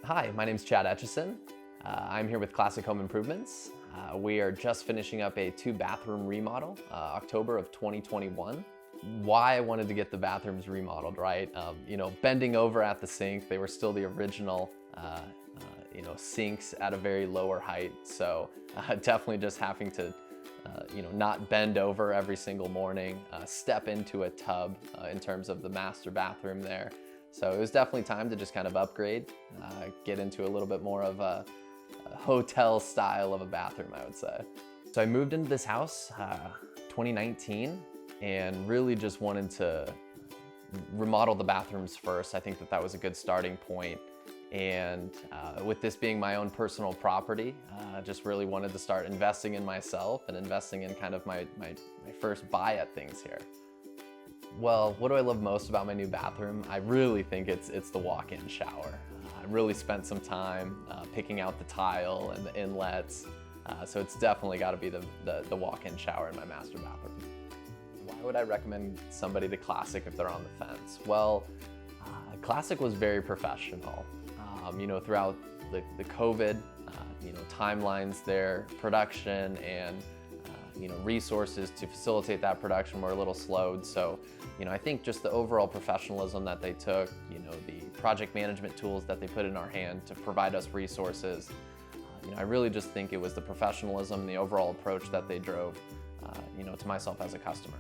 Hi, my name's Chad Etchison. I'm here with Classic Home Improvements. We are just finishing up a 2-bathroom remodel, October of 2021. Why I wanted to get the bathrooms remodeled, right? Bending over at the sink, they were still the original, sinks at a very lower height. So definitely just having to, not bend over every single morning, step into a tub in terms of the master bathroom there. So it was definitely time to just kind of upgrade, get into a little bit more of a hotel style of a bathroom, I would say. So I moved into this house 2019 and really just wanted to remodel the bathrooms first. I think that was a good starting point. And with this being my own personal property, just really wanted to start investing in myself and investing in kind of my first buy at things here. Well, what do I love most about my new bathroom? I really think it's the walk-in shower. I really spent some time picking out the tile and the inlets, so it's definitely got to be the walk-in shower in my master bathroom. Why would I recommend somebody to Classic if they're on the fence? Well, Classic was very professional. Throughout the COVID, timelines there, production and resources to facilitate that production were a little slowed. So, I think just the overall professionalism that they took, the project management tools that they put in our hand to provide us resources, I really just think it was the professionalism, the overall approach that they drove, to myself as a customer.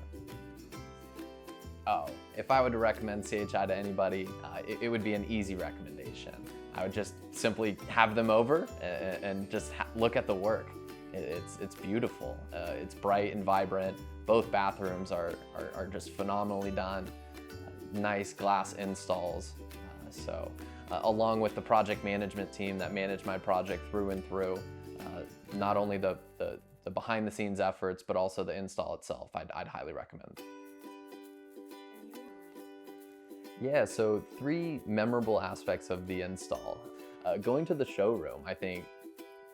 Oh, if I were to recommend CHI to anybody, it would be an easy recommendation. I would just simply have them over and just look at the work. It's beautiful. It's bright and vibrant. Both bathrooms are just phenomenally done. Nice glass installs. Along with the project management team that managed my project through and through, not only the behind the scenes efforts, but also the install itself, I'd highly recommend. Yeah, so 3 memorable aspects of the install. Going to the showroom, I think,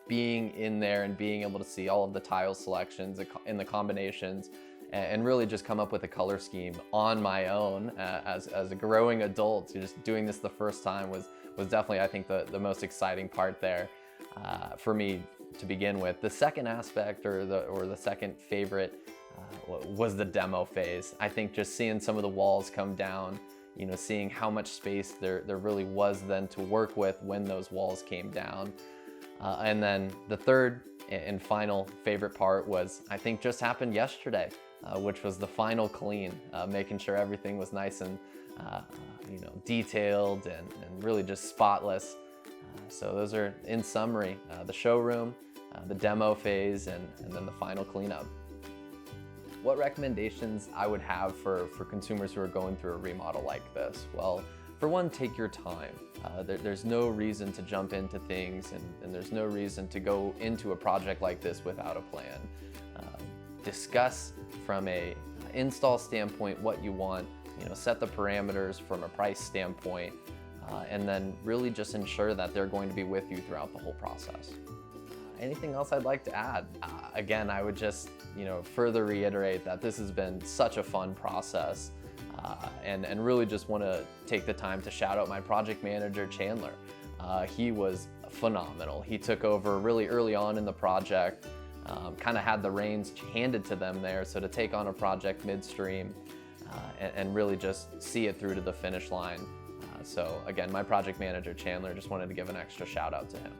being in there and being able to see all of the tile selections and the combinations and really just come up with a color scheme on my own as a growing adult. Just doing this the first time was definitely, I think, the most exciting part there for me to begin with. The second aspect or the second favorite was the demo phase. I think just seeing some of the walls come down, seeing how much space there really was then to work with when those walls came down. And then the third and final favorite part was, I think, just happened yesterday, which was the final clean, making sure everything was nice and detailed and really just spotless. So those are, in summary, the showroom, the demo phase, and then the final cleanup. What recommendations I would have for consumers who are going through a remodel like this? Well, for one, take your time. There's no reason to jump into things and there's no reason to go into a project like this without a plan. Discuss from a install standpoint what you want, set the parameters from a price standpoint, and then really just ensure that they're going to be with you throughout the whole process. Anything else I'd like to add? Again, I would just further reiterate that this has been such a fun process. And really just want to take the time to shout out my project manager, Chandler. He was phenomenal. He took over really early on in the project, kind of had the reins handed to them there. So to take on a project midstream and really just see it through to the finish line. So again, my project manager, Chandler, just wanted to give an extra shout out to him.